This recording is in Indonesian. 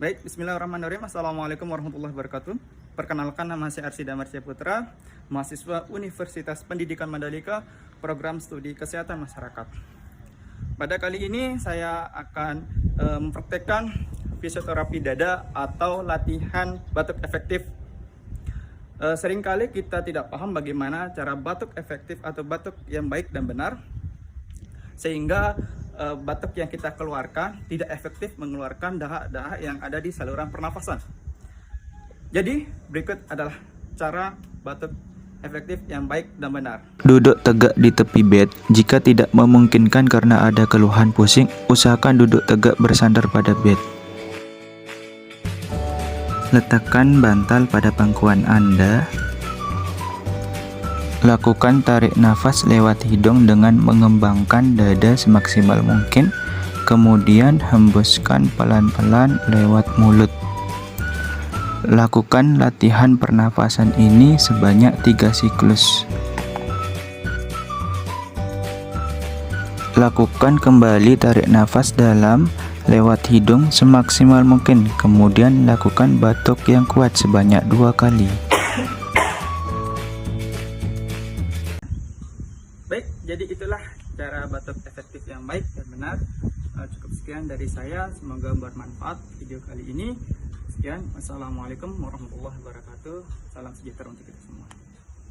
Baik, bismillahirrahmanirrahim. Assalamualaikum warahmatullahi wabarakatuh. Perkenalkan, nama saya Arsida Marsya Putra, mahasiswa Universitas Pendidikan Mandalika, program studi kesehatan masyarakat. Pada kali ini saya akan mempraktekkan fisioterapi dada atau latihan batuk efektif. Seringkali kita tidak paham bagaimana cara batuk efektif atau batuk yang baik dan benar, sehingga batuk yang kita keluarkan tidak efektif mengeluarkan dahak-dahak yang ada di saluran pernafasan. Jadi berikut adalah cara batuk efektif yang baik dan benar. Duduk tegak di tepi bed. Jika tidak memungkinkan karena ada keluhan pusing, usahakan duduk tegak bersandar pada bed. Letakkan bantal pada pangkuan Anda. Lakukan tarik nafas lewat hidung dengan mengembangkan dada semaksimal mungkin, kemudian hembuskan pelan-pelan lewat mulut. Lakukan latihan pernafasan ini sebanyak 3 siklus. Lakukan kembali tarik nafas dalam lewat hidung semaksimal mungkin, kemudian lakukan batuk yang kuat sebanyak 2 kali. Baik, jadi itulah cara batuk efektif yang baik dan benar. Cukup sekian dari saya, semoga bermanfaat video kali ini. Sekian, wassalamualaikum warahmatullahi wabarakatuh. Salam sejahtera untuk kita semua.